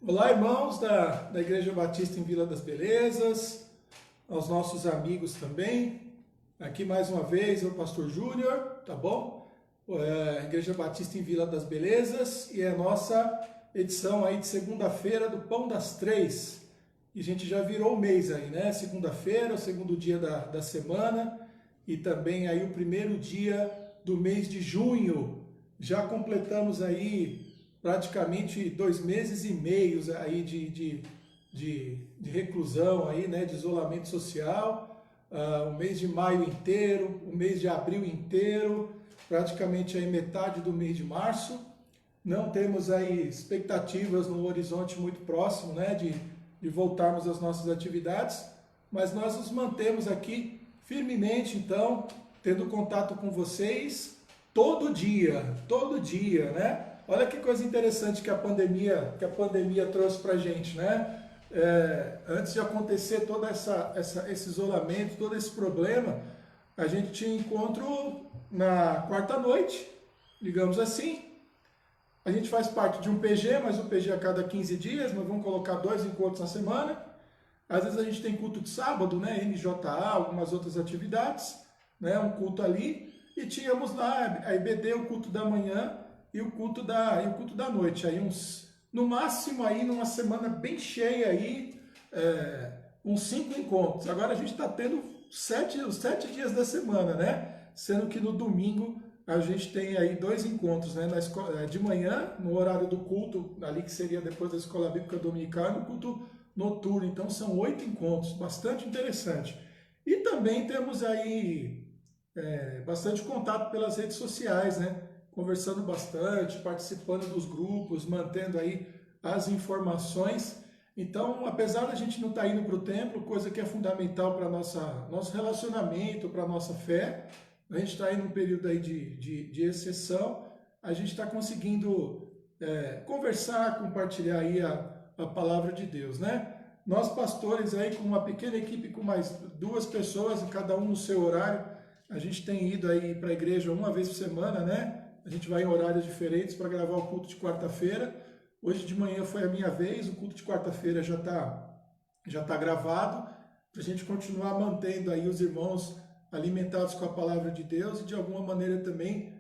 Olá, irmãos da Igreja Batista em Vila das Belezas, aos nossos amigos também. Aqui mais uma vez é o Pastor Júnior, tá bom? Igreja Batista em Vila das Belezas, e é a nossa edição aí de segunda-feira do Pão das Três. E a gente já virou o mês aí, né? Segunda-feira, o segundo dia da semana, e também aí o primeiro dia do mês de junho. Já completamos aí praticamente 2 meses e meio aí de reclusão, aí, né, de isolamento social, o mês de maio inteiro, o mês de abril inteiro, praticamente aí metade do mês de março. Não temos aí expectativas no horizonte muito próximo, né, de voltarmos às nossas atividades, mas nós nos mantemos aqui firmemente, então, tendo contato com vocês todo dia, né? Olha que coisa interessante que a pandemia trouxe para a gente, né? Antes de acontecer todo esse isolamento, todo esse problema, a gente tinha encontro na quarta noite, digamos assim. A gente faz parte de um PG, mas o PG a cada 15 dias, nós vamos colocar 2 encontros na semana. Às vezes a gente tem culto de sábado, né? NJA, algumas outras atividades, né? Um culto ali. E tínhamos lá a IBD, o culto da manhã e o culto da noite. Aí no máximo aí numa semana bem cheia aí, uns 5 encontros. Agora a gente está tendo os 7 dias da semana, né? Sendo que no domingo a gente tem aí 2 encontros, né? De manhã, no horário do culto, ali que seria depois da escola bíblica dominical, e no culto noturno. Então são 8 encontros, bastante interessante. E também temos aí bastante contato pelas redes sociais, né? Conversando bastante, participando dos grupos, mantendo aí as informações. Então, apesar da gente não estar indo para o templo, coisa que é fundamental para nosso relacionamento, para a nossa fé, a gente está aí num período aí de exceção, a gente está conseguindo conversar, compartilhar aí a palavra de Deus, né? Nós pastores aí com uma pequena equipe, com mais 2 pessoas, cada um no seu horário, a gente tem ido aí para a igreja uma vez por semana, né? A gente vai em horários diferentes para gravar o culto de quarta-feira. Hoje de manhã foi a minha vez, o culto de quarta-feira já tá gravado, para a gente continuar mantendo aí os irmãos alimentados com a palavra de Deus e de alguma maneira também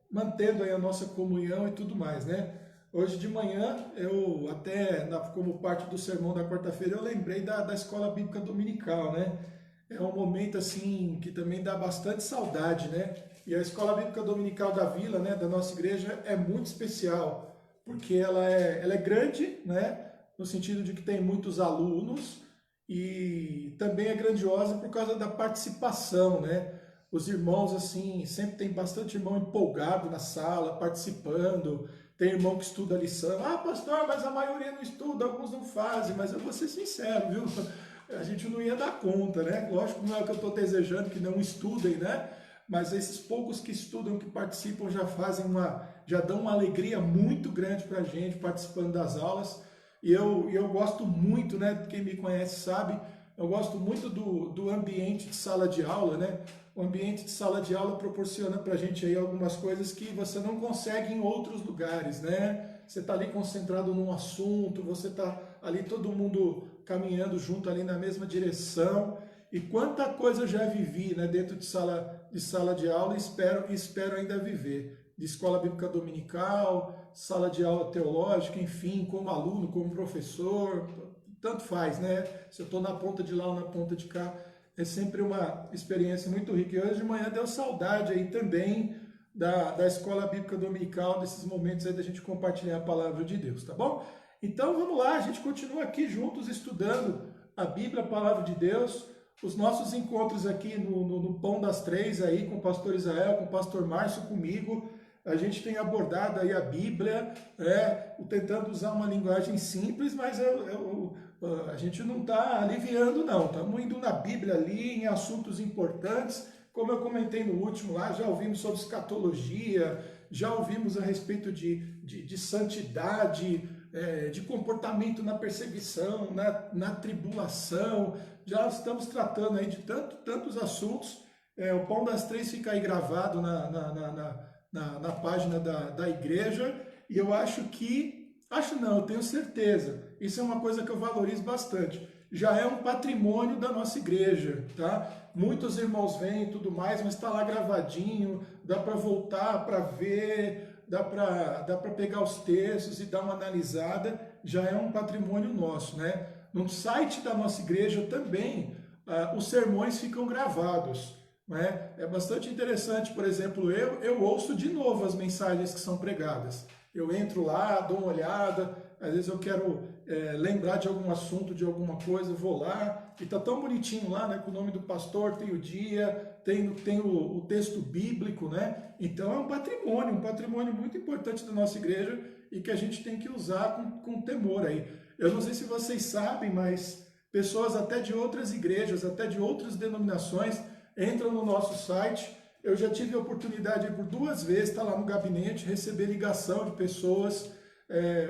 mantendo aí a nossa comunhão e tudo mais, né? Hoje de manhã, eu até, como parte do sermão da quarta-feira, eu lembrei da escola bíblica dominical, né? É um momento assim que também dá bastante saudade, né? E a escola bíblica dominical da Vila, né, da nossa igreja, é muito especial, porque ela é grande, né? No sentido de que tem muitos alunos, e também é grandiosa por causa da participação, né? Os irmãos, assim, sempre tem bastante irmão empolgado na sala, participando. Tem irmão que estuda a lição. Ah, pastor, mas a maioria não estuda, alguns não fazem. Mas eu vou ser sincero, viu? A gente não ia dar conta, né? Lógico que não é o que eu estou desejando, que não estudem, né? Mas esses poucos que estudam, que participam, já dão uma alegria muito grande para a gente participando das aulas. E eu gosto muito, né? Quem me conhece sabe, eu gosto muito do ambiente de sala de aula, né? O ambiente de sala de aula proporciona para a gente aí algumas coisas que você não consegue em outros lugares, né? Você está ali concentrado num assunto, você está ali todo mundo caminhando junto ali na mesma direção. E quanta coisa eu já vivi, né, dentro de sala de aula, e espero ainda viver. De escola bíblica dominical, sala de aula teológica, enfim, como aluno, como professor, tanto faz, né? Se eu estou na ponta de lá ou na ponta de cá, é sempre uma experiência muito rica. E hoje de manhã deu saudade aí também da escola bíblica dominical, desses momentos aí da gente compartilhar a palavra de Deus, tá bom? Então vamos lá, a gente continua aqui juntos estudando a Bíblia, a palavra de Deus. Os nossos encontros aqui no Pão das Três aí com o pastor Israel, com o pastor Márcio, comigo, a gente tem abordado aí a Bíblia, tentando usar uma linguagem simples, mas a gente não está aliviando não, estamos indo na Bíblia ali, em assuntos importantes, como eu comentei no último lá, já ouvimos sobre escatologia, já ouvimos a respeito de santidade, de comportamento na perseguição, na tribulação, já estamos tratando aí de tantos assuntos. O Pão das Três fica aí gravado na página da igreja, e eu acho que Acho não, eu tenho certeza. Isso é uma coisa que eu valorizo bastante. Já é um patrimônio da nossa igreja, tá? Muitos irmãos vêm e tudo mais, mas está lá gravadinho, dá para voltar para ver, dá para pegar os textos e dar uma analisada, já é um patrimônio nosso, né? No site da nossa igreja também, os sermões ficam gravados, né? É bastante interessante, por exemplo, eu ouço de novo as mensagens que são pregadas. Eu entro lá, dou uma olhada, às vezes eu quero lembrar de algum assunto, de alguma coisa, vou lá, e tá tão bonitinho lá, né, com o nome do pastor, tem o dia, tem o texto bíblico, né? Então é um patrimônio muito importante da nossa igreja e que a gente tem que usar com temor aí. Eu não sei se vocês sabem, mas pessoas até de outras igrejas, até de outras denominações, entram no nosso site. Eu já tive a oportunidade por 2 vezes estar lá no gabinete, receber ligação de pessoas,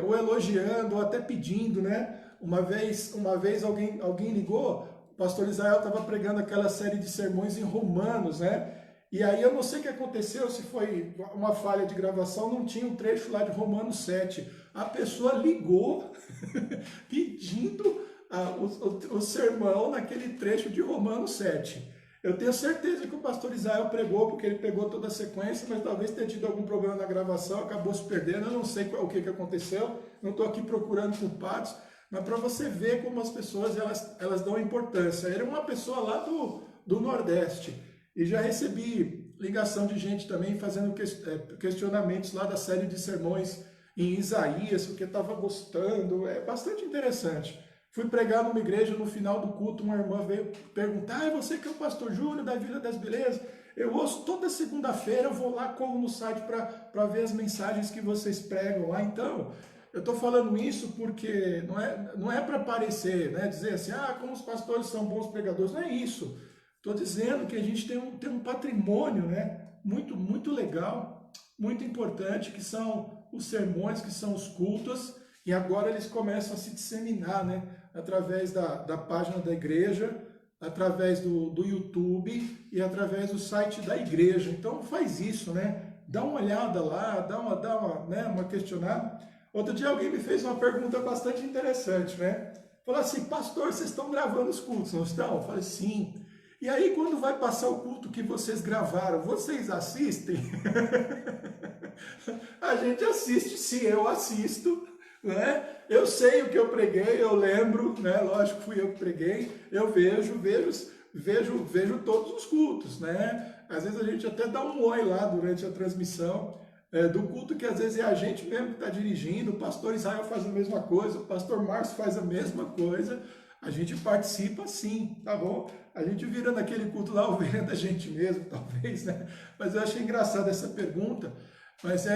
ou elogiando, ou até pedindo, né? Uma vez alguém ligou, o pastor Israel estava pregando aquela série de sermões em Romanos, né? E aí eu não sei o que aconteceu, se foi uma falha de gravação, não tinha um trecho lá de Romanos 7. A pessoa ligou pedindo o sermão naquele trecho de Romanos 7. Eu tenho certeza que o pastor Israel pregou, porque ele pegou toda a sequência, mas talvez tenha tido algum problema na gravação, acabou se perdendo, eu não sei o que aconteceu, não estou aqui procurando culpados, mas para você ver como as pessoas elas dão importância. Era uma pessoa lá do Nordeste, e já recebi ligação de gente também fazendo questionamentos lá da série de sermões em Isaías, porque estava gostando, é bastante interessante. Fui pregar numa igreja, no final do culto, uma irmã veio perguntar: você que é o pastor Júnior da Vila das Belezas? Eu ouço toda segunda-feira, eu vou lá, corro no site para ver as mensagens que vocês pregam lá. Então, eu estou falando isso porque não é para parecer, né, dizer assim, como os pastores são bons pregadores, não é isso. Estou dizendo que a gente tem um patrimônio, né, muito, muito legal, muito importante, que são os sermões, que são os cultos, e agora eles começam a se disseminar, né, através da página da igreja, através do YouTube e através do site da igreja. Então faz isso, né? Dá uma olhada lá, dá uma questionada. Outro dia alguém me fez uma pergunta bastante interessante, né? Falou assim: pastor, vocês estão gravando os cultos, não estão? Eu falei: sim. E aí, quando vai passar o culto que vocês gravaram, vocês assistem? A gente assiste, sim, eu assisto, né? Eu sei o que eu preguei, eu lembro, né? Lógico que fui eu que preguei, eu vejo todos os cultos, né? Às vezes a gente até dá um oi lá durante a transmissão do culto, que às vezes é a gente mesmo que está dirigindo, o pastor Israel faz a mesma coisa, o pastor Márcio faz a mesma coisa, a gente participa sim, tá bom? A gente vira naquele culto lá ovelha da gente mesmo, talvez, né? Mas eu achei engraçada essa pergunta. Mas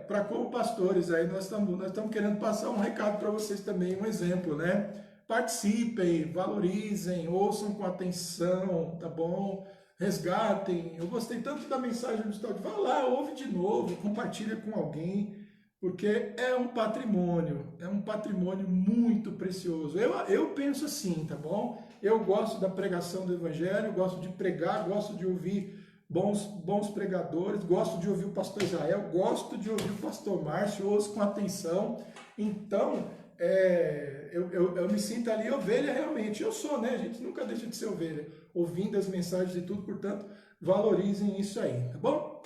para como pastores, aí nós estamos querendo passar um recado para vocês também, um exemplo, né? Participem, valorizem, ouçam com atenção, tá bom? Resgatem. Eu gostei tanto da mensagem do Gustavo. Vá lá, ouve de novo, compartilha com alguém, porque é um patrimônio muito precioso. Eu penso assim, tá bom? Eu gosto da pregação do Evangelho, gosto de pregar, gosto de ouvir bons pregadores, gosto de ouvir o pastor Israel, gosto de ouvir o pastor Márcio, ouço com atenção. Então, eu me sinto ali ovelha realmente. Eu sou, né? A gente nunca deixa de ser ovelha, ouvindo as mensagens e tudo, portanto, valorizem isso aí, tá bom?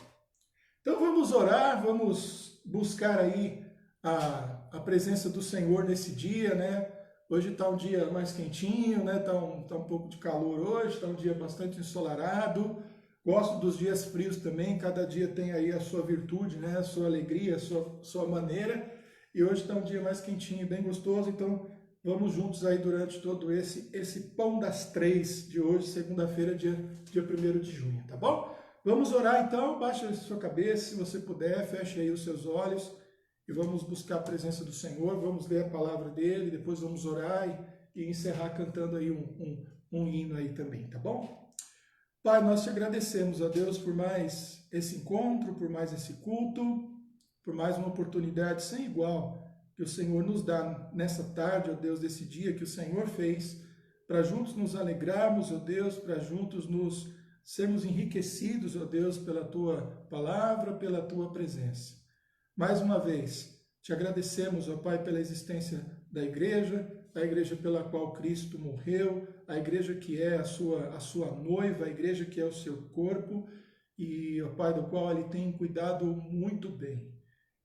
Então vamos orar, vamos buscar aí a presença do Senhor nesse dia, né? Hoje está um dia mais quentinho, né? Tá um pouco de calor hoje, está um dia bastante ensolarado. Gosto dos dias frios também, cada dia tem aí a sua virtude, né? A sua alegria, a sua maneira. E hoje está um dia mais quentinho, bem gostoso, então vamos juntos aí durante todo esse Pão das Três de hoje, segunda-feira, dia 1º de junho, tá bom? Vamos orar então, baixe a sua cabeça, se você puder, feche aí os seus olhos e vamos buscar a presença do Senhor, vamos ler a palavra dele, depois vamos orar e encerrar cantando aí um hino aí também, tá bom? Pai, nós te agradecemos, ó Deus, por mais esse encontro, por mais esse culto, por mais uma oportunidade sem igual que o Senhor nos dá nessa tarde, ó Deus, desse dia que o Senhor fez, para juntos nos alegrarmos, ó Deus, para juntos nos sermos enriquecidos, ó Deus, pela Tua palavra, pela Tua presença. Mais uma vez, Te agradecemos, ó Pai, pela existência da igreja, a igreja pela qual Cristo morreu, a igreja que é a sua noiva, a igreja que é o seu corpo, e, ó Pai, do qual Ele tem cuidado muito bem.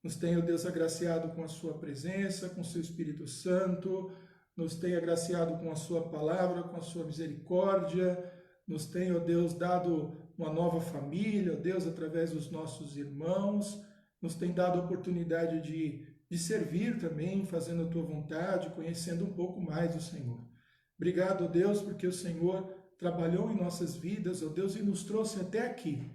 Nos tem, ó Deus, agraciado com a sua presença, com o seu Espírito Santo, nos tem agraciado com a sua palavra, com a sua misericórdia, nos tem, ó Deus, dado uma nova família, ó Deus, através dos nossos irmãos, nos tem dado a oportunidade de servir também, fazendo a Tua vontade, conhecendo um pouco mais do Senhor. Obrigado, ó Deus, porque o Senhor trabalhou em nossas vidas, ó Deus, e nos trouxe até aqui.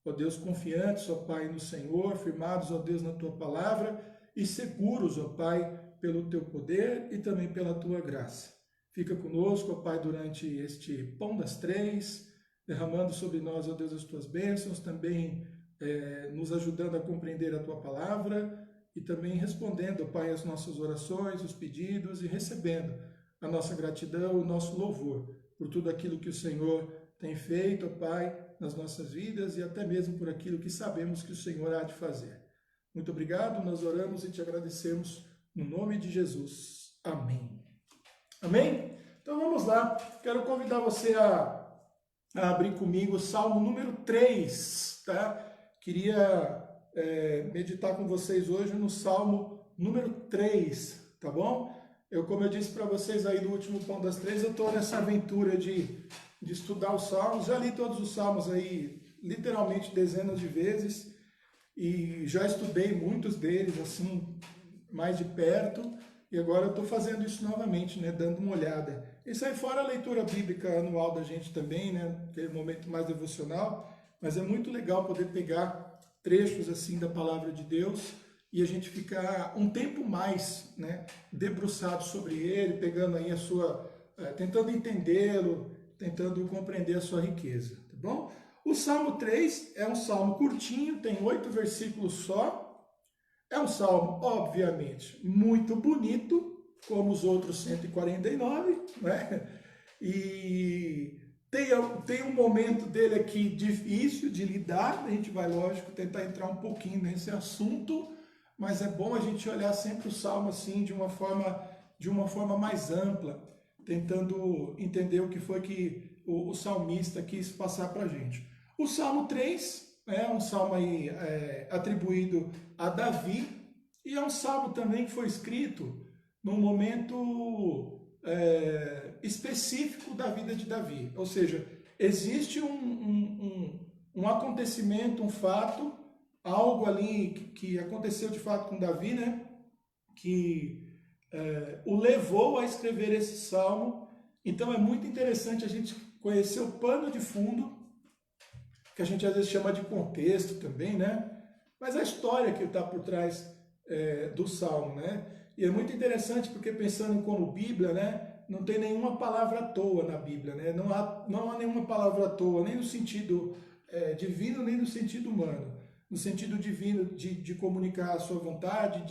Ó Deus, confiantes, ó Pai, no Senhor, firmados, ó Deus, na Tua palavra e seguros, ó Pai, pelo Teu poder e também pela Tua graça. Fica conosco, ó Pai, durante este Pão das Três, derramando sobre nós, ó Deus, as Tuas bênçãos, também nos ajudando a compreender a Tua palavra e também respondendo, ó Pai, as nossas orações, os pedidos e recebendo a nossa gratidão, o nosso louvor por tudo aquilo que o Senhor tem feito, ó Pai, nas nossas vidas e até mesmo por aquilo que sabemos que o Senhor há de fazer. Muito obrigado, nós oramos e te agradecemos no nome de Jesus. Amém. Amém? Então vamos lá, quero convidar você a abrir comigo o Salmo número 3, tá? Queria meditar com vocês hoje no Salmo número 3, tá bom? Como eu disse para vocês aí no último Pão das Três, eu estou nessa aventura de estudar os Salmos, já li todos os Salmos aí, literalmente dezenas de vezes, e já estudei muitos deles, assim, mais de perto, e agora eu estou fazendo isso novamente, né, dando uma olhada. Isso aí fora a leitura bíblica anual da gente também, né, aquele momento mais devocional, mas é muito legal poder pegar trechos assim da palavra de Deus e a gente ficar um tempo mais, né, debruçado sobre ele, pegando aí tentando entendê-lo, tentando compreender a sua riqueza, tá bom? O Salmo 3 é um salmo curtinho, tem 8 versículos só. É um salmo, obviamente, muito bonito, como os outros 149, né? E tem um momento dele aqui difícil de lidar, a gente vai, lógico, tentar entrar um pouquinho nesse assunto, mas é bom a gente olhar sempre o salmo assim de uma forma mais ampla, tentando entender o que foi que o salmista quis passar para a gente. O Salmo 3 é um salmo aí, atribuído a Davi, e é um salmo também que foi escrito num momento específico da vida de Davi. Ou seja, existe um acontecimento, um fato, algo ali que aconteceu de fato com Davi, né? Que o levou a escrever esse salmo. Então é muito interessante a gente conhecer o pano de fundo, que a gente às vezes chama de contexto também, né? Mas a história que está por trás do salmo, né? E é muito interessante porque pensando como Bíblia, né? Não tem nenhuma palavra à toa na Bíblia, né? Não há nenhuma palavra à toa, nem no sentido divino, nem no sentido humano. No sentido divino de comunicar a sua vontade,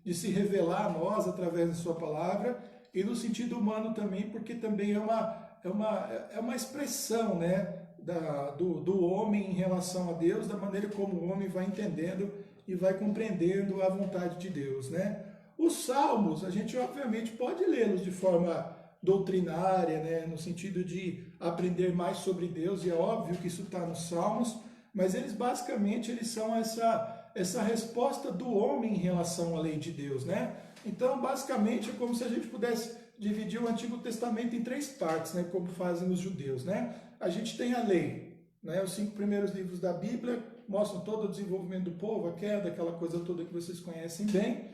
de se revelar a nós através da sua palavra, e no sentido humano também, porque também é uma expressão, né? Do homem em relação a Deus, da maneira como o homem vai entendendo e vai compreendendo a vontade de Deus, né? Os salmos, a gente obviamente pode lê-los de forma doutrinária, né? No sentido de aprender mais sobre Deus, e é óbvio que isso está nos salmos, mas eles são essa resposta do homem em relação à lei de Deus, né? Então, basicamente, é como se a gente pudesse dividir o Antigo Testamento em 3 partes, né? Como fazem os judeus, né? A gente tem a lei, né? Os 5 primeiros livros da Bíblia mostram todo o desenvolvimento do povo, a queda, aquela coisa toda que vocês conhecem bem,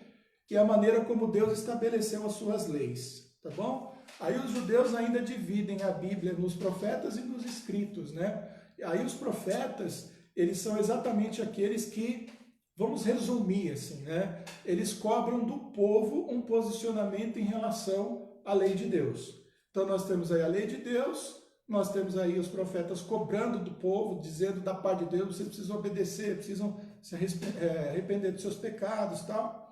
e a maneira como Deus estabeleceu as suas leis, tá bom? Aí os judeus ainda dividem a Bíblia nos profetas e nos escritos, né? Aí os profetas, eles são exatamente aqueles que, vamos resumir assim, né? Eles cobram do povo um posicionamento em relação à lei de Deus. Então nós temos aí a lei de Deus, nós temos aí os profetas cobrando do povo, dizendo da parte de Deus, vocês precisam obedecer, precisam se arrepender dos seus pecados e tal.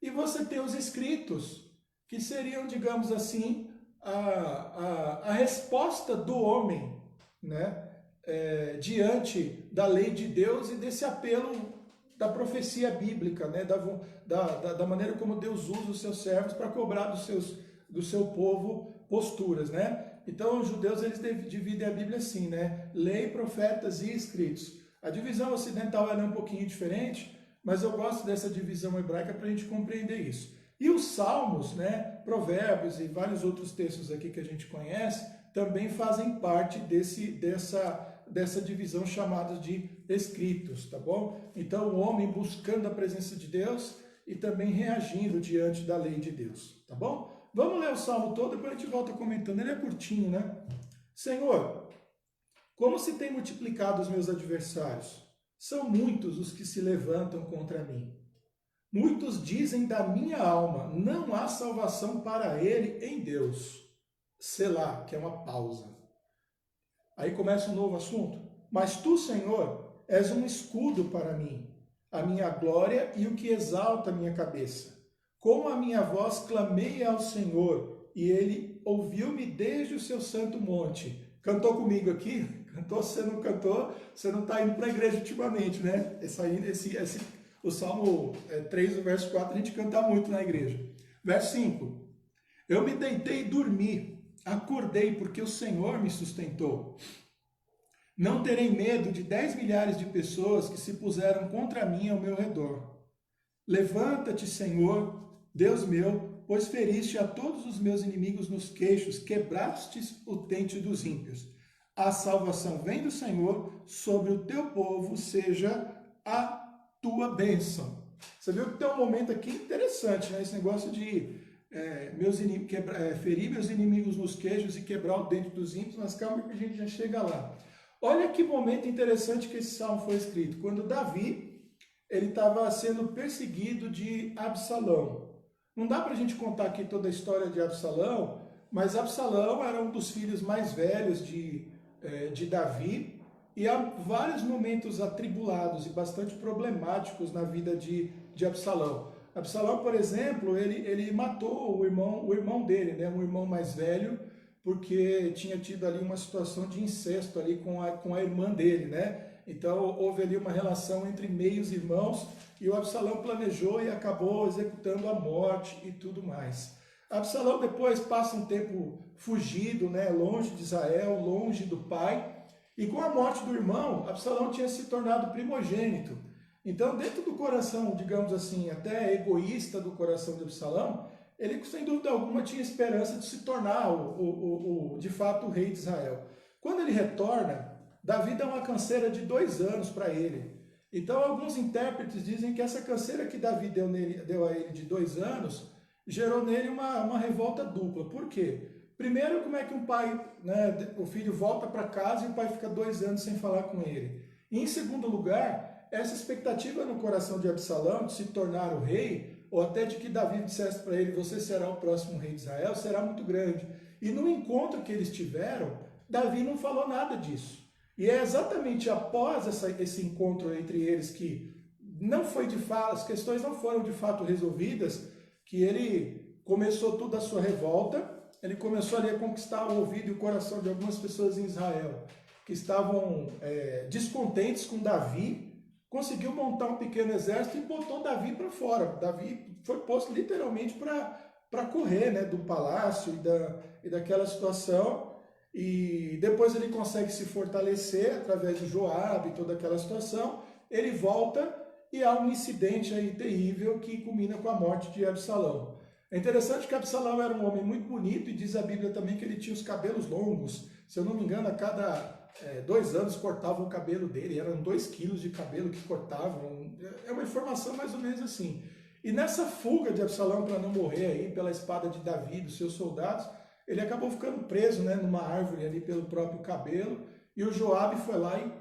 E você tem os escritos, que seriam, digamos assim, a resposta do homem, né? Diante da lei de Deus e desse apelo da profecia bíblica, né? Da maneira como Deus usa os seus servos para cobrar do seu povo posturas, né? Então os judeus eles dividem a Bíblia assim, né? Lei, profetas e escritos. A divisão ocidental ela é um pouquinho diferente, mas eu gosto dessa divisão hebraica para a gente compreender isso. E os salmos, né? Provérbios e vários outros textos aqui que a gente conhece, também fazem parte dessa divisão chamada de escritos, tá bom? Então o homem buscando a presença de Deus e também reagindo diante da lei de Deus, tá bom? Vamos ler o salmo todo, depois a gente volta comentando, ele é curtinho, né? Senhor, como se tem multiplicado os meus adversários? São muitos os que se levantam contra mim. Muitos dizem da minha alma, não há salvação para ele em Deus. Selá, que é uma pausa. Aí começa um novo assunto. Mas tu, Senhor, és um escudo para mim, a minha glória e o que exalta a minha cabeça. Com a minha voz clamei ao Senhor, e ele ouviu-me desde o seu santo monte. Cantou comigo aqui? Cantou? Se você não cantou, você não está indo para a igreja ultimamente, né? O Salmo 3, o verso 4, a gente canta muito na igreja. Verso 5. Eu me deitei e dormi, acordei porque o Senhor me sustentou. Não terei medo de 10 milhares de pessoas que se puseram contra mim ao meu redor. Levanta-te, Senhor, Deus meu, pois feriste a todos os meus inimigos nos queixos, quebrastes o dente dos ímpios. A salvação vem do Senhor, sobre o teu povo seja a tua bênção. Você viu que tem um momento aqui interessante, né? Esse negócio de ferir meus inimigos nos queixos e quebrar o dente dos ímpios, mas calma que a gente já chega lá. Olha que momento interessante que esse salmo foi escrito. Quando Davi ele estava sendo perseguido de Absalão. Não dá para a gente contar aqui toda a história de Absalão, mas Absalão era um dos filhos mais velhos de Davi, e há vários momentos atribulados e bastante problemáticos na vida de Absalão. Absalão, por exemplo, ele matou o irmão dele, né, um irmão mais velho, porque tinha tido ali uma situação de incesto ali com a irmã dele, né? Então houve ali uma relação entre meios irmãos e o Absalão planejou e acabou executando a morte e tudo mais. Absalão depois passa um tempo fugido, né, longe de Israel, longe do pai, e com a morte do irmão, Absalão tinha se tornado primogênito. Então, dentro do coração, digamos assim, até egoísta do coração de Absalão, ele, sem dúvida alguma, tinha esperança de se tornar, de fato, o rei de Israel. Quando ele retorna, Davi dá uma canseira de 2 anos para ele. Então, alguns intérpretes dizem que essa canseira que Davi deu a ele de 2 anos, gerou nele uma revolta dupla. Por quê? Primeiro, como é que um pai, né, o filho volta para casa e o pai fica 2 anos sem falar com ele? E, em segundo lugar, essa expectativa no coração de Absalão de se tornar o rei, ou até de que Davi dissesse para ele, você será o próximo rei de Israel, será muito grande. E no encontro que eles tiveram, Davi não falou nada disso. E é exatamente após esse encontro entre eles que não foi de fato, as questões não foram de fato resolvidas, que ele começou toda a sua revolta, ele começou ali a conquistar o ouvido e o coração de algumas pessoas em Israel que estavam descontentes com Davi, conseguiu montar um pequeno exército e botou Davi para fora. Davi foi posto literalmente para correr, né, do palácio e daquela situação, e depois ele consegue se fortalecer através de Joabe e toda aquela situação, ele volta e há um incidente aí terrível que culmina com a morte de Absalão. É interessante que Absalão era um homem muito bonito e diz a Bíblia também que ele tinha os cabelos longos. Se eu não me engano, a cada 2 anos cortavam o cabelo dele, eram 2 quilos de cabelo que cortavam. É uma informação mais ou menos assim. E nessa fuga de Absalão para não morrer aí pela espada de Davi e dos seus soldados, ele acabou ficando preso, né, numa árvore ali pelo próprio cabelo, e o Joabe foi lá e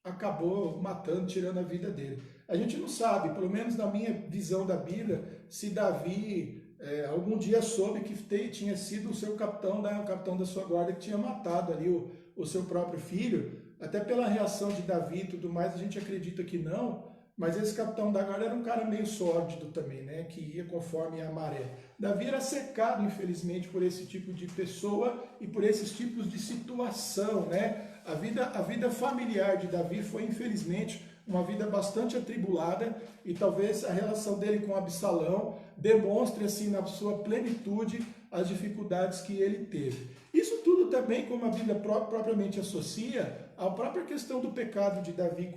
acabou matando, tirando a vida dele. A gente não sabe, pelo menos na minha visão da Bíblia, se Davi algum dia soube que tinha sido o seu capitão, né, o capitão da sua guarda, que tinha matado ali o seu próprio filho. Até pela reação de Davi e tudo mais, a gente acredita que não, mas esse capitão da guarda era um cara meio sórdido também, né, que ia conforme a maré. Davi era cercado, infelizmente, por esse tipo de pessoa e por esses tipos de situação, né? A vida familiar de Davi foi, infelizmente, uma vida bastante atribulada, e talvez a relação dele com Absalão demonstre assim na sua plenitude as dificuldades que ele teve. Isso tudo também, como a Bíblia propriamente associa, à própria questão do pecado de Davi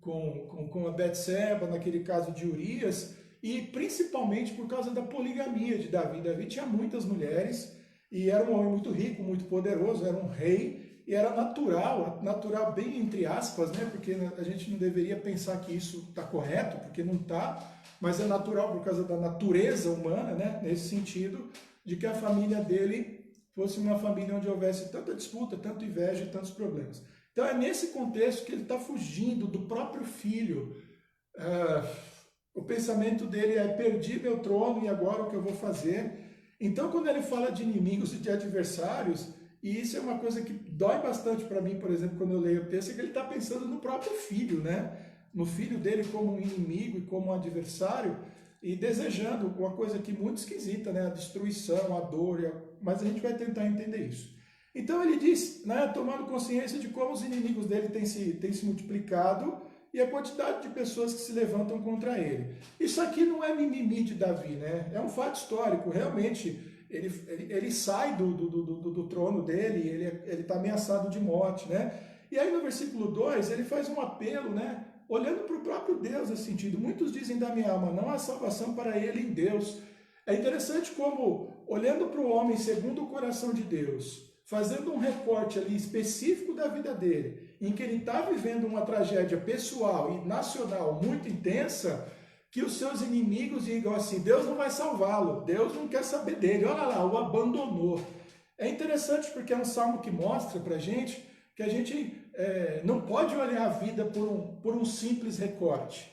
com a Betseba, naquele caso de Urias, e principalmente por causa da poligamia de Davi. Davi tinha muitas mulheres e era um homem muito rico, muito poderoso, era um rei, e era natural bem entre aspas, né? Porque a gente não deveria pensar que isso está correto, porque não está, mas é natural por causa da natureza humana, né? Nesse sentido, de que a família dele fosse uma família onde houvesse tanta disputa, tanta inveja e tantos problemas. Então é nesse contexto que ele está fugindo do próprio filho. O pensamento dele é: perdi meu trono e agora o que eu vou fazer? Então quando ele fala de inimigos e de adversários, e isso é uma coisa que dói bastante para mim, por exemplo, quando eu leio o texto, é que ele está pensando no próprio filho, né? No filho dele como um inimigo e como um adversário, e desejando uma coisa que muito esquisita, né? A destruição, a dor, mas a gente vai tentar entender isso. Então ele diz, né, tomando consciência de como os inimigos dele têm se multiplicado e a quantidade de pessoas que se levantam contra ele. Isso aqui não é mimimi de Davi, né? É um fato histórico, realmente. Ele sai do trono dele, ele está ameaçado de morte, né? E aí no versículo 2 ele faz um apelo, né? Olhando para o próprio Deus nesse sentido. Muitos dizem da minha alma, não há salvação para ele em Deus. É interessante como, olhando para o homem segundo o coração de Deus, fazendo um recorte ali específico da vida dele, em que ele está vivendo uma tragédia pessoal e nacional muito intensa, que os seus inimigos digam assim: Deus não vai salvá-lo, Deus não quer saber dele, olha lá, o abandonou. É interessante porque é um salmo que mostra para a gente que a gente não pode olhar a vida por um simples recorte.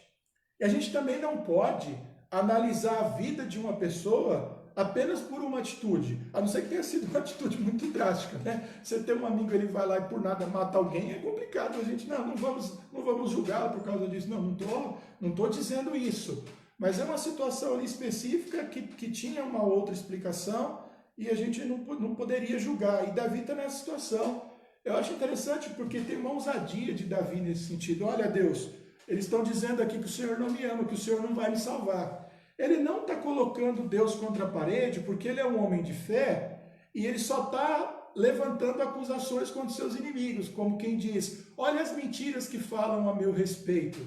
E a gente também não pode analisar a vida de uma pessoa apenas por uma atitude, a não ser que tenha sido uma atitude muito drástica, né? Você tem um amigo, ele vai lá e por nada mata alguém, é complicado. A gente, não vamos julgá-lo por causa disso. Não tô dizendo isso. Mas é uma situação ali específica que tinha uma outra explicação e a gente não poderia julgar. E Davi está nessa situação. Eu acho interessante porque tem uma ousadia de Davi nesse sentido. Olha, Deus, eles estão dizendo aqui que o Senhor não me ama, que o Senhor não vai me salvar. Ele não está colocando Deus contra a parede porque ele é um homem de fé e ele só está levantando acusações contra seus inimigos, como quem diz: olha as mentiras que falam a meu respeito,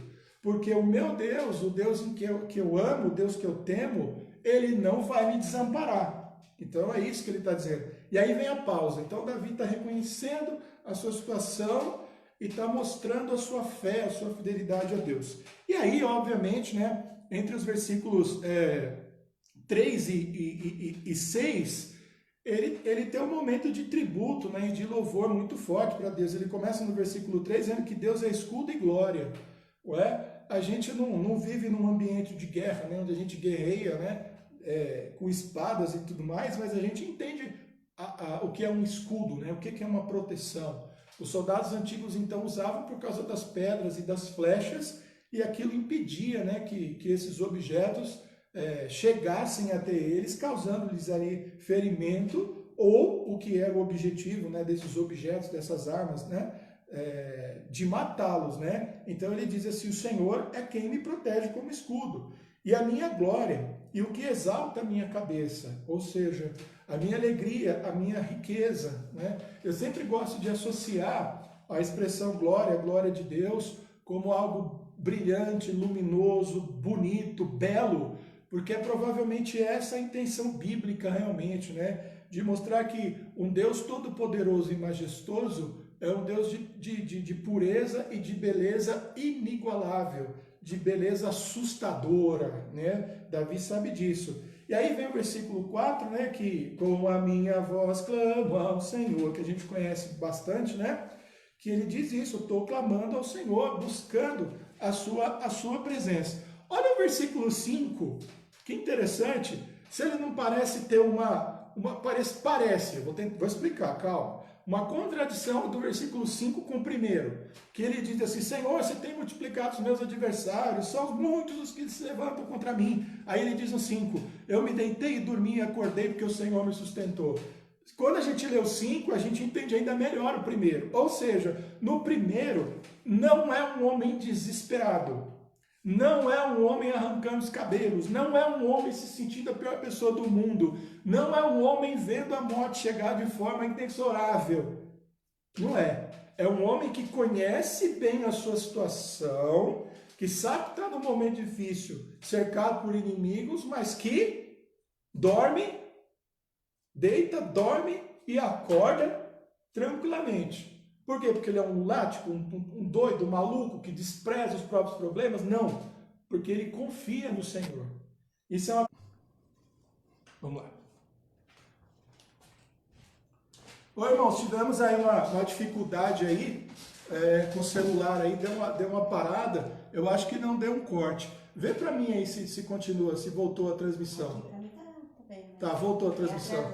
porque o meu Deus, o Deus em que eu amo, o Deus que eu temo, ele não vai me desamparar. Então é isso que ele está dizendo. E aí vem a pausa. Então Davi está reconhecendo a sua situação e está mostrando a sua fé, a sua fidelidade a Deus. E aí, obviamente, né, entre os versículos 3 e 6, ele tem um momento de tributo, né, de louvor muito forte para Deus. Ele começa no versículo 3 dizendo que Deus é escudo e glória. Ué, a gente não vive num ambiente de guerra, né, onde a gente guerreia, né, com espadas e tudo mais, mas a gente entende o que é um escudo, né, o que é uma proteção. Os soldados antigos então usavam por causa das pedras e das flechas, e aquilo impedia, né, que esses objetos chegassem até eles, causando-lhes ali ferimento, ou o que é o objetivo, né, desses objetos, dessas armas, né, de matá-los, né? Então ele diz assim: o Senhor é quem me protege como escudo, e a minha glória, e o que exalta a minha cabeça, ou seja, a minha alegria, a minha riqueza, né? Eu sempre gosto de associar a expressão glória, a glória de Deus, como algo brilhante, luminoso, bonito, belo, porque é provavelmente essa a intenção bíblica realmente, né? De mostrar que um Deus todo-poderoso e majestoso é um Deus de pureza e de beleza inigualável, de beleza assustadora, né? Davi sabe disso. E aí vem o versículo 4, né? Que com a minha voz clamo ao Senhor, que a gente conhece bastante, né? Que ele diz isso: eu estou clamando ao Senhor, buscando a sua presença. Olha o versículo 5, que interessante. Se ele não parece ter parece, vou explicar, calma. Uma contradição do versículo 5 com o primeiro, que ele diz assim: Senhor, você tem multiplicado os meus adversários, são muitos os que se levantam contra mim. Aí ele diz no 5, eu me deitei e dormi e acordei porque o Senhor me sustentou. Quando a gente lê o 5, a gente entende ainda melhor o primeiro. Ou seja, no primeiro, não é um homem desesperado. Não é um homem arrancando os cabelos. Não é um homem se sentindo a pior pessoa do mundo. Não é um homem vendo a morte chegar de forma inexorável. Não é. É um homem que conhece bem a sua situação, que sabe que está num momento difícil, cercado por inimigos, mas que dorme, deita, dorme e acorda tranquilamente. Por quê? Porque ele é um lunático, um doido, um maluco que despreza os próprios problemas? Não, porque ele confia no Senhor. Isso é uma... Vamos lá. Oi, irmãos, tivemos aí uma dificuldade aí com o celular aí, deu uma parada, eu acho que não deu um corte. Vê para mim aí se continua, se voltou a transmissão. Tá, voltou a transmissão.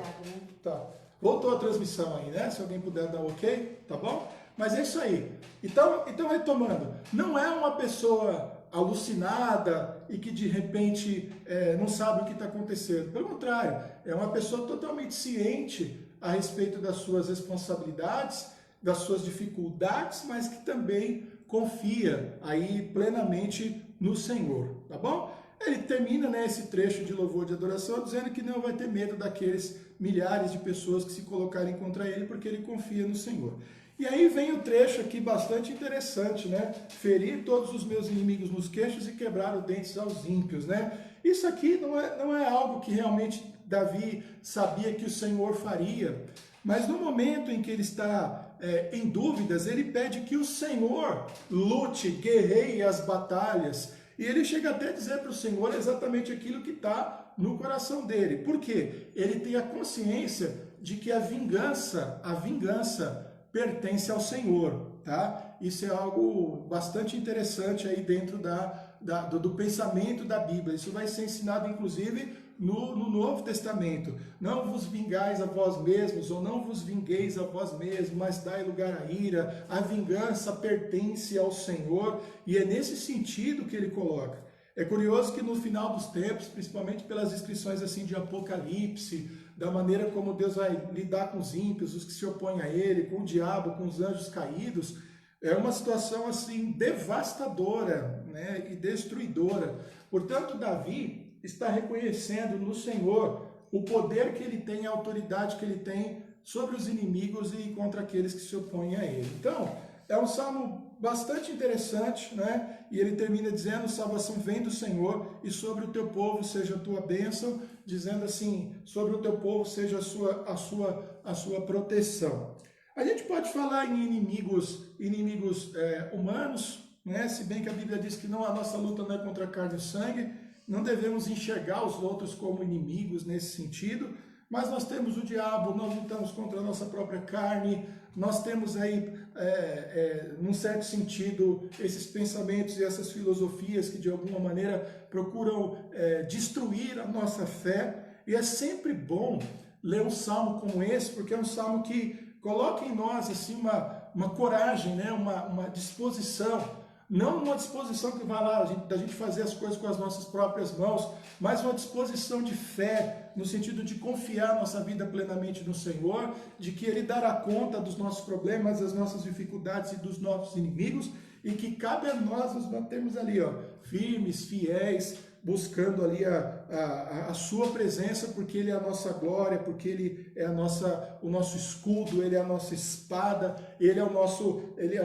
Tá. Voltou a transmissão aí, né? Se alguém puder dar ok, tá bom? Mas é isso aí. Então retomando, não é uma pessoa alucinada e que de repente não sabe o que está acontecendo. Pelo contrário, é uma pessoa totalmente ciente a respeito das suas responsabilidades, das suas dificuldades, mas que também confia aí plenamente no Senhor, tá bom? Ele termina, né, esse trecho de louvor de adoração dizendo que não vai ter medo daqueles milhares de pessoas que se colocarem contra ele, porque ele confia no Senhor. E aí vem o trecho aqui bastante interessante, né? Feri todos os meus inimigos nos queixos e quebrar os dentes aos ímpios, né? Isso aqui não é algo que realmente Davi sabia que o Senhor faria, mas no momento em que ele está em dúvidas, ele pede que o Senhor lute, guerreie as batalhas. E ele chega até a dizer para o Senhor exatamente aquilo que está no coração dele. Por quê? Ele tem a consciência de que a vingança pertence ao Senhor, tá? Isso é algo bastante interessante aí dentro do pensamento da Bíblia. Isso vai ser ensinado, inclusive, no Novo Testamento. Não vos vingais a vós mesmos, ou não vos vingueis a vós mesmos, mas dai lugar à ira. A vingança pertence ao Senhor, e é nesse sentido que ele coloca. É curioso que no final dos tempos, principalmente pelas descrições assim de Apocalipse, da maneira como Deus vai lidar com os ímpios, os que se opõem a ele, com o diabo, com os anjos caídos, é uma situação assim devastadora, né, e destruidora. Portanto, Davi está reconhecendo no Senhor o poder que ele tem, a autoridade que ele tem sobre os inimigos e contra aqueles que se opõem a ele. Então, é um salmo bastante interessante, né? E ele termina dizendo: salvação vem do Senhor, e sobre o teu povo seja a tua bênção, dizendo assim, sobre o teu povo seja a sua proteção. A gente pode falar em inimigos humanos, né? Se bem que a Bíblia diz que a nossa luta não é contra carne e sangue, não devemos enxergar os outros como inimigos nesse sentido, mas nós temos o diabo, nós lutamos contra a nossa própria carne, nós temos aí, num certo sentido, esses pensamentos e essas filosofias que de alguma maneira procuram destruir a nossa fé, e é sempre bom ler um salmo como esse, porque é um salmo que coloca em nós assim, uma coragem, né? uma disposição, não uma disposição que vai lá da gente fazer as coisas com as nossas próprias mãos, mas uma disposição de fé, no sentido de confiar nossa vida plenamente no Senhor, de que Ele dará conta dos nossos problemas, das nossas dificuldades e dos nossos inimigos, e que cabe a nós nos mantermos ali, firmes, fiéis, buscando ali a sua presença, porque Ele é a nossa glória, porque Ele é o nosso escudo, Ele é a nossa espada, Ele é o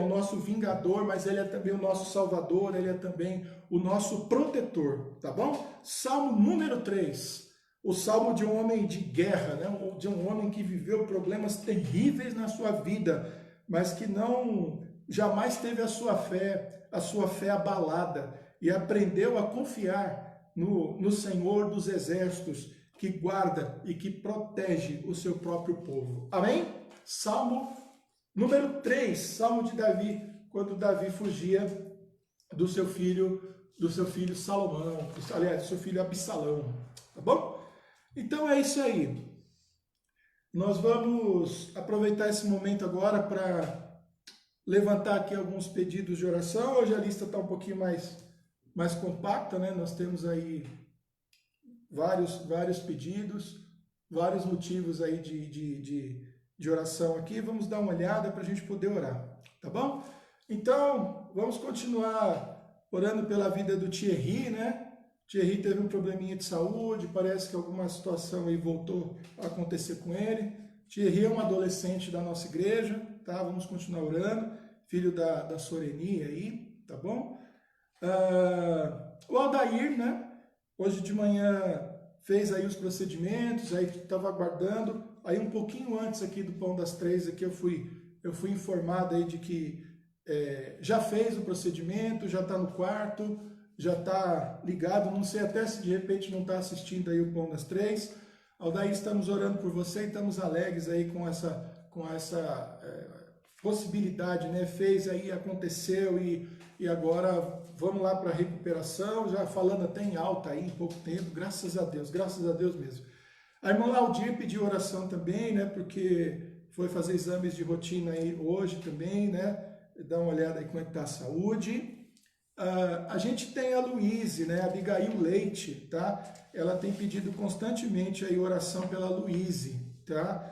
nosso vingador, mas Ele é também o nosso salvador, Ele é também o nosso protetor, tá bom? Salmo número 3, o salmo de um homem de guerra, né? De um homem que viveu problemas terríveis na sua vida, mas que jamais teve a sua fé abalada, e aprendeu a confiar no Senhor dos exércitos, que guarda e que protege o seu próprio povo. Amém? Salmo número 3, Salmo de Davi, quando Davi fugia do seu filho Salomão, aliás, do seu filho Absalão, tá bom? Então é isso aí. Nós vamos aproveitar esse momento agora para levantar aqui alguns pedidos de oração. Hoje a lista está um pouquinho mais compacta, né? Nós temos aí vários pedidos, vários motivos aí de oração aqui. Vamos dar uma olhada para a gente poder orar, tá bom? Então, vamos continuar orando pela vida do Thierry, né? Thierry teve um probleminha de saúde, parece que alguma situação aí voltou a acontecer com ele. Thierry é um adolescente da nossa igreja, tá? Vamos continuar orando, filho da Soreni aí, tá bom? O Aldair, né? Hoje de manhã fez aí os procedimentos, aí estava aguardando, aí um pouquinho antes aqui do Pão das Três, aqui eu fui informado aí de que já fez o procedimento, já está no quarto, já está ligado, não sei até se de repente não está assistindo aí o Pão das Três. Aldair, estamos orando por você e estamos alegres aí com essa possibilidade, né? Fez aí, aconteceu e agora vamos lá para a recuperação, já falando até em alta aí em pouco tempo, graças a Deus mesmo. A irmã Laudir pediu oração também, né? Porque foi fazer exames de rotina aí hoje também, né? Dá uma olhada aí como é que está a saúde. A gente tem a Luíse, né? A Abigail Leite, tá? Ela tem pedido constantemente aí oração pela Luíse, tá?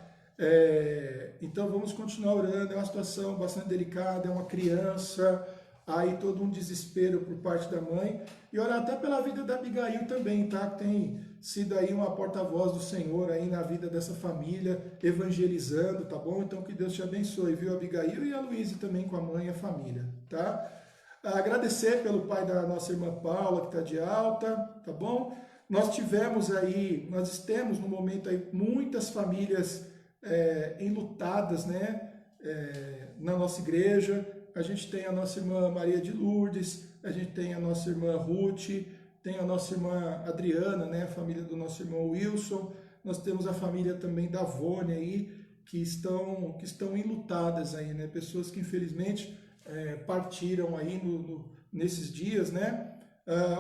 Então vamos continuar orando, é uma situação bastante delicada, é uma criança, aí todo um desespero por parte da mãe, e orar até pela vida da Abigail também, tá? Que tem sido aí uma porta-voz do Senhor aí na vida dessa família, evangelizando, tá bom? Então que Deus te abençoe, viu, Abigail e a Luíse também com a mãe e a família, tá? Agradecer pelo pai da nossa irmã Paula, que está de alta, tá bom? Nós temos no momento aí muitas famílias enlutadas, né? Na nossa igreja. A gente tem a nossa irmã Maria de Lourdes, a gente tem a nossa irmã Ruth, tem a nossa irmã Adriana, né? A família do nosso irmão Wilson. Nós temos a família também da Vônia aí, que estão enlutadas aí, né? Pessoas que infelizmente partiram aí nesses dias, né?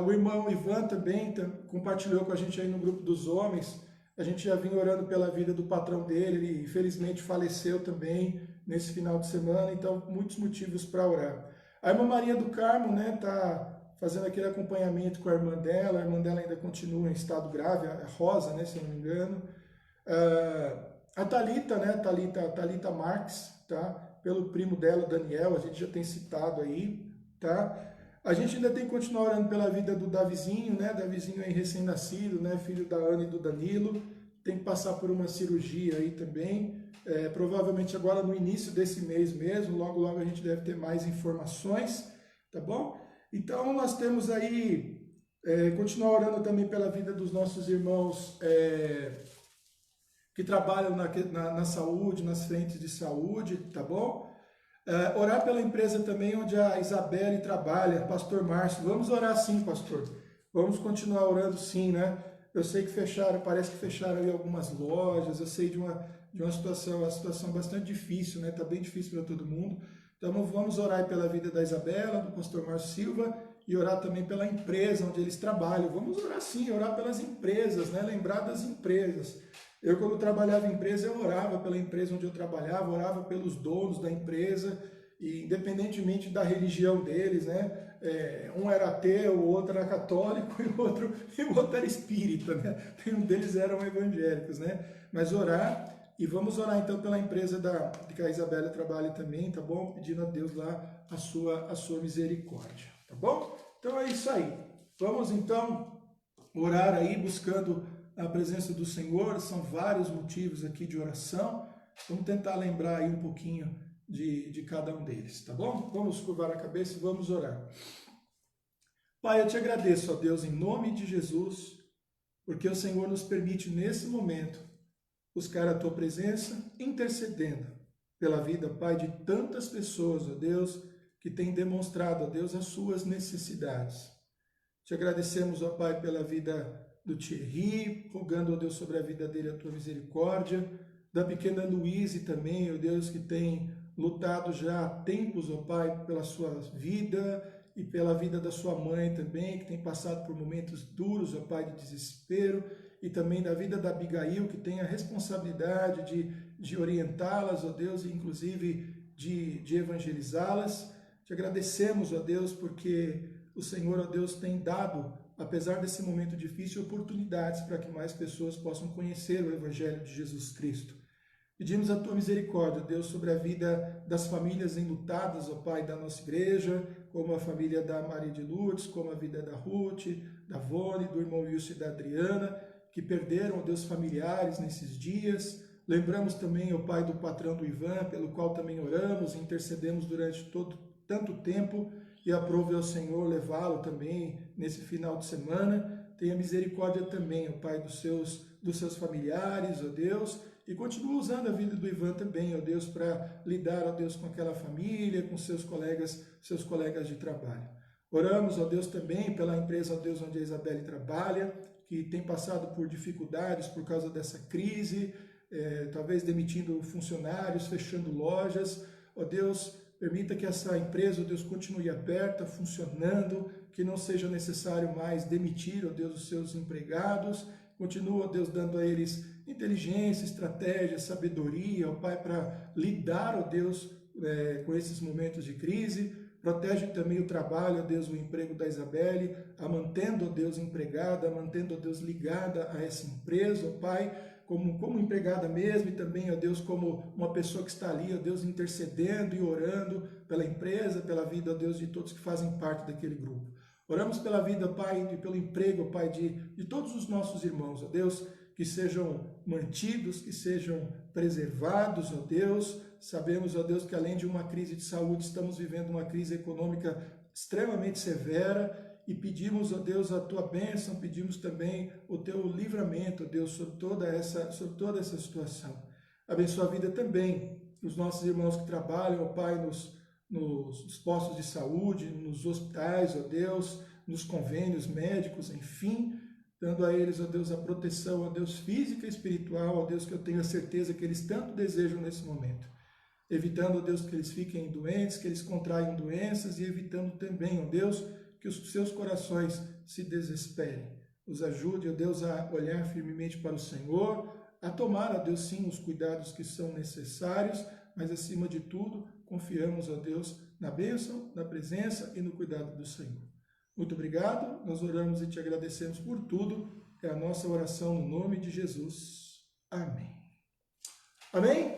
O irmão Ivan também compartilhou com a gente aí no grupo dos homens. A gente já vinha orando pela vida do patrão dele, ele infelizmente faleceu também nesse final de semana, então muitos motivos para orar. A irmã Maria do Carmo, né, tá fazendo aquele acompanhamento com a irmã dela ainda continua em estado grave, a Rosa, né, se eu não me engano. A Thalita, né, Thalita Marques, tá? Pelo primo dela, Daniel, a gente já tem citado aí, tá? A gente ainda tem que continuar orando pela vida do Davizinho, né? Davizinho aí recém-nascido, né? Filho da Ana e do Danilo, tem que passar por uma cirurgia aí também, provavelmente agora no início desse mês mesmo, logo a gente deve ter mais informações, tá bom? Então nós temos aí, continuar orando também pela vida dos nossos irmãos que trabalham na saúde, nas frentes de saúde, tá bom? Orar pela empresa também onde a Isabelle trabalha, Pastor Márcio. Vamos orar sim, pastor. Vamos continuar orando sim, né? Eu sei que parece que fecharam aí algumas lojas, eu sei de uma situação bastante difícil, né? Tá bem difícil para todo mundo. Então vamos orar aí pela vida da Isabela, do pastor Márcio Silva, e orar também pela empresa onde eles trabalham. Vamos orar sim, orar pelas empresas, né? Lembrar das empresas. Eu, quando trabalhava em empresa, eu orava pela empresa onde eu trabalhava, orava pelos donos da empresa, e independentemente da religião deles, né? Um era ateu, o outro era católico e o outro era espírita, né? Um deles eram evangélicos, né? Mas orar, e vamos orar então pela empresa que a Isabela trabalha também, tá bom? Pedindo a Deus lá a sua misericórdia, tá bom? Então é isso aí. Vamos então orar aí buscando a presença do Senhor. São vários motivos aqui de oração. Vamos tentar lembrar aí um pouquinho de cada um deles, tá bom? Vamos curvar a cabeça e vamos orar. Pai, eu te agradeço, ó Deus, em nome de Jesus, porque o Senhor nos permite nesse momento buscar a tua presença, intercedendo pela vida, Pai, de tantas pessoas, ó Deus, que têm demonstrado, ó Deus, as suas necessidades. Te agradecemos, ó Pai, pela vida do Thierry, rogando, ó Deus, sobre a vida dele a tua misericórdia, da pequena Luíse também, ó Deus, que tem lutado já há tempos, ó Pai, pela sua vida e pela vida da sua mãe também, que tem passado por momentos duros, ó Pai, de desespero, e também da vida da Abigail, que tem a responsabilidade de orientá-las, ó Deus, e inclusive de evangelizá-las. Te agradecemos, ó Deus, porque o Senhor, ó Deus, tem dado apesar desse momento difícil, oportunidades para que mais pessoas possam conhecer o Evangelho de Jesus Cristo. Pedimos a Tua misericórdia, Deus, sobre a vida das famílias enlutadas, ó Pai, da nossa igreja, como a família da Maria de Lourdes, como a vida da Ruth, da Vone, do irmão Wilson e da Adriana, que perderam, ó Deus, familiares nesses dias. Lembramos também, ó Pai, do patrão do Ivan, pelo qual também oramos, intercedemos durante tanto tempo, e aprove ao Senhor levá-lo também nesse final de semana. Tenha misericórdia também, ó Pai, dos seus familiares, ó Deus, e continua usando a vida do Ivan também, ó Deus, para lidar, ó Deus, com aquela família, com seus colegas de trabalho. Oramos, ó Deus, também pela empresa, ó Deus, onde a Isabelle trabalha, que tem passado por dificuldades por causa dessa crise, talvez demitindo funcionários, fechando lojas. Ó Deus, permita que essa empresa, ó Deus, continue aberta, funcionando, que não seja necessário mais demitir, ó Deus, os seus empregados. Continua, ó Deus, dando a eles inteligência, estratégia, sabedoria, ó Pai, para lidar, ó Deus, com esses momentos de crise. Protege também o trabalho, ó Deus, o emprego da Isabelle, a mantendo, ó Deus, empregada, a mantendo, ó Deus, ligada a essa empresa, ó Pai, como empregada mesmo, e também, ó Deus, como uma pessoa que está ali, ó Deus, intercedendo e orando pela empresa, pela vida, ó Deus, de todos que fazem parte daquele grupo. Oramos pela vida, Pai, e pelo emprego, Pai, de todos os nossos irmãos, ó Deus, que sejam mantidos, que sejam preservados, ó Deus. Sabemos, ó Deus, que além de uma crise de saúde, estamos vivendo uma crise econômica extremamente severa, e pedimos, ó Deus, a Tua bênção, pedimos também o Teu livramento, ó Deus, sobre toda essa situação. Abençoa a vida também dos nossos irmãos que trabalham, ó Pai, nos postos de saúde, nos hospitais, ó Deus, nos convênios médicos, enfim, dando a eles, ó Deus, a proteção, ó Deus, física e espiritual, ó Deus, que eu tenho a certeza que eles tanto desejam nesse momento. Evitando, ó Deus, que eles fiquem doentes, que eles contraiam doenças, e evitando também, ó Deus, que os seus corações se desesperem. Os ajude, ó Deus, a olhar firmemente para o Senhor, a tomar, ó Deus, sim, os cuidados que são necessários, mas acima de tudo, confiamos, ó Deus, na bênção, na presença e no cuidado do Senhor. Muito obrigado, nós oramos e te agradecemos por tudo. É a nossa oração no nome de Jesus. Amém. Amém?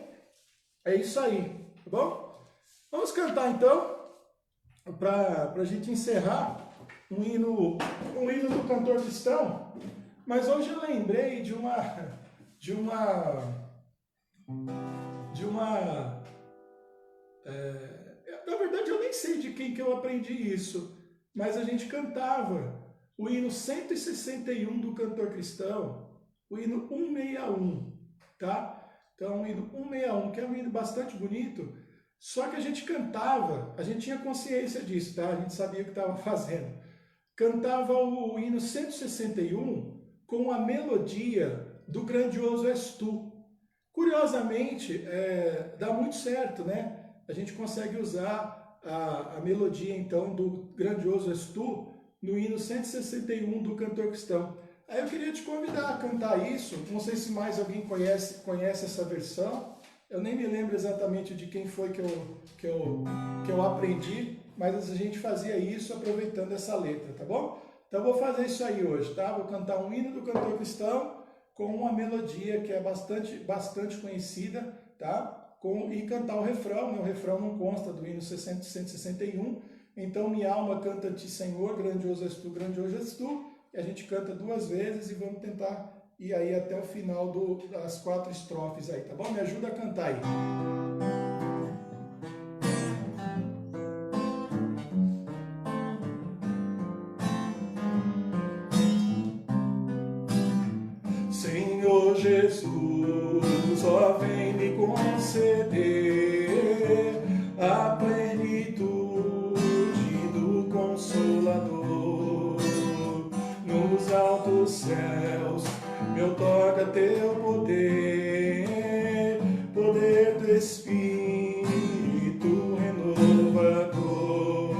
É isso aí, tá bom? Vamos cantar então, para a gente encerrar, um hino do cantor cristão. Mas hoje eu lembrei de uma na verdade eu nem sei de quem que eu aprendi isso, mas a gente cantava o hino 161 do cantor cristão, o hino 161, tá? Então o hino 161, que é um hino bastante bonito, só que a gente cantava, a gente tinha consciência disso, tá? A gente sabia o que estava fazendo. Cantava o hino 161 com a melodia do Grandioso És Tu. Curiosamente, dá muito certo, né? A gente consegue usar a melodia, então, do Grandioso És Tu no hino 161 do cantor cristão. Aí eu queria te convidar a cantar isso, não sei se mais alguém conhece essa versão, eu nem me lembro exatamente de quem foi que eu aprendi, mas a gente fazia isso aproveitando essa letra, tá bom? Então eu vou fazer isso aí hoje, tá? Vou cantar um hino do cantor cristão com uma melodia que é bastante conhecida, tá? E cantar o refrão, né? O refrão não consta do hino 161, então minha alma canta-te, Senhor, grandioso és tu, e a gente canta 2 vezes e vamos tentar ir aí até o final das 4 estrofes aí, tá bom? Me ajuda a cantar aí. Senhor Jesus, ó, vem me conceder a plenitude do Consolador. Nos altos céus, meu toca teu poder, poder do Espírito renovador.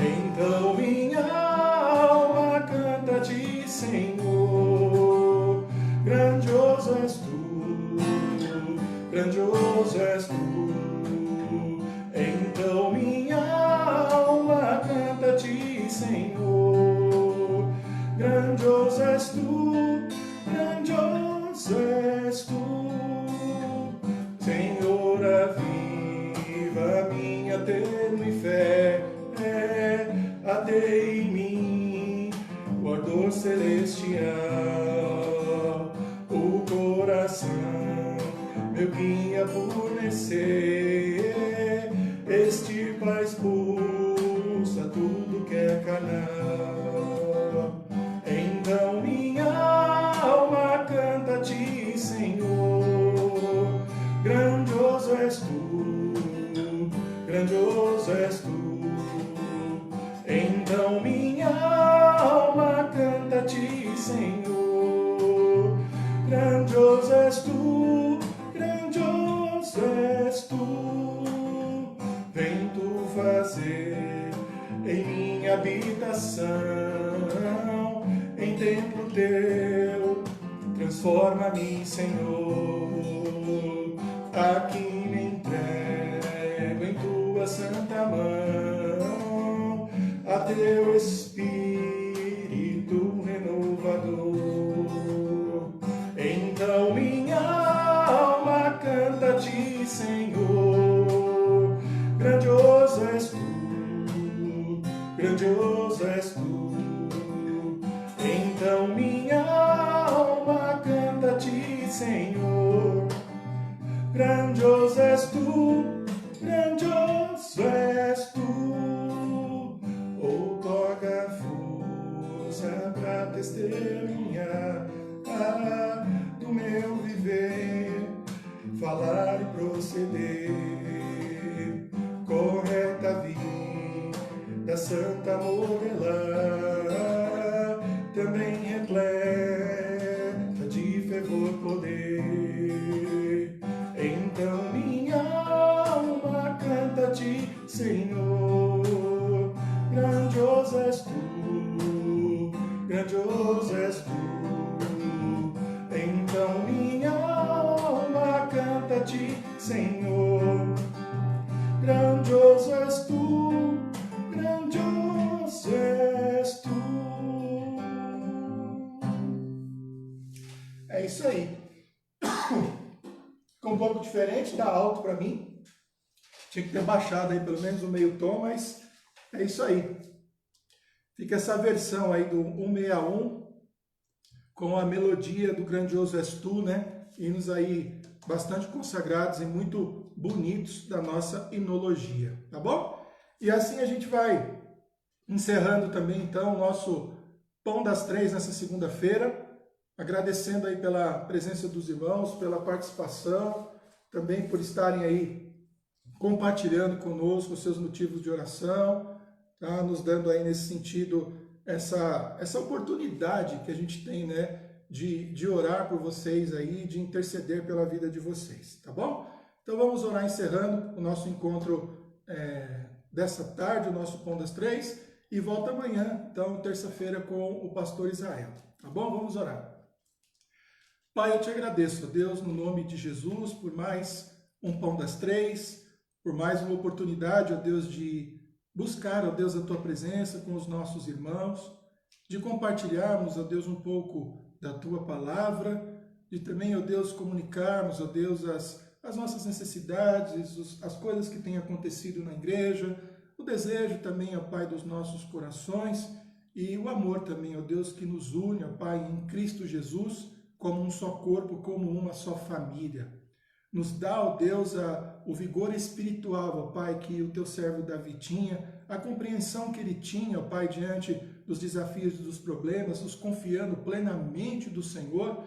Então minha alma canta-te, Senhor, grandioso és tu, grandioso és tu. Então minha alma canta-te, Senhor, coração, meu guia fornecer, extirpa, expulsa tudo que é carnal. Então minha alma canta a ti, Senhor, grandioso és tu, grandioso és tu. Então minha alma canta a ti, Senhor, grandioso és tu, grandioso és tu. Vem tu fazer em minha habitação, em templo teu, transforma-me, Senhor. Aqui me entrego em tua santa mão, a teu Espírito renovador. Então minha alma canta a ti, Senhor, grandioso és tu, grandioso és tu. Então minha alma canta a ti, Senhor, grandioso és tu, grandioso és tu. Outorga força para testemunhar do meu viver, falar e proceder, correta vida, santa modelar, também repleta de fervor, poder. Então minha alma canta a ti, Senhor, grandioso és tu, grandioso és tu. Então minha alma canta a ti, Senhor, grandioso és tu, grandioso és tu. É isso aí. Ficou um pouco diferente, tá alto para mim. Tinha que ter baixado aí pelo menos o meio tom, mas é isso aí. Fica essa versão aí do 161 com a melodia do Grandioso És Tu, né? Hinos aí bastante consagrados e muito bonitos da nossa hinologia, tá bom? E assim a gente vai encerrando também então o nosso Pão das Três nessa segunda-feira, agradecendo aí pela presença dos irmãos, pela participação, também por estarem aí compartilhando conosco os seus motivos de oração, tá? Nos dando aí nesse sentido essa oportunidade que a gente tem, né, de orar por vocês aí, de interceder pela vida de vocês, tá bom? Então vamos orar encerrando o nosso encontro dessa tarde, o nosso Pão das Três, e volta amanhã, então, terça-feira, com o pastor Israel, tá bom? Vamos orar. Pai, eu te agradeço, Deus, no nome de Jesus, por mais um Pão das Três, por mais uma oportunidade, ó Deus, de buscar, ó Deus, a Tua presença com os nossos irmãos, de compartilharmos, ó Deus, um pouco da Tua palavra, de também, ó Deus, comunicarmos, ó Deus, as nossas necessidades, as coisas que têm acontecido na igreja, o desejo também, ó Pai, dos nossos corações e o amor também, ó Deus, que nos une, ó Pai, em Cristo Jesus, como um só corpo, como uma só família. Nos dá, ó Deus, o vigor espiritual, ó Pai, que o Teu servo Davi tinha, a compreensão que ele tinha, ó Pai, diante dos desafios e dos problemas, nos confiando plenamente do Senhor,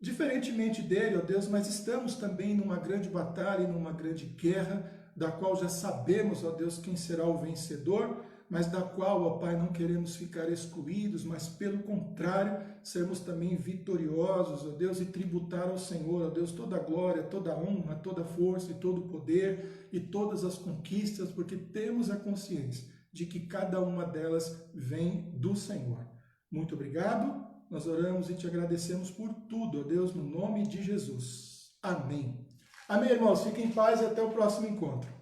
diferentemente dele, ó Deus, mas estamos também numa grande batalha e numa grande guerra, da qual já sabemos, ó Deus, quem será o vencedor, mas da qual, ó Pai, não queremos ficar excluídos, mas pelo contrário, sermos também vitoriosos, ó Deus, e tributar ao Senhor, ó Deus, toda a glória, toda a honra, toda a força e todo o poder e todas as conquistas, porque temos a consciência de que cada uma delas vem do Senhor. Muito obrigado, nós oramos e te agradecemos por tudo, ó Deus, no nome de Jesus. Amém. Amém, irmãos. Fiquem em paz e até o próximo encontro.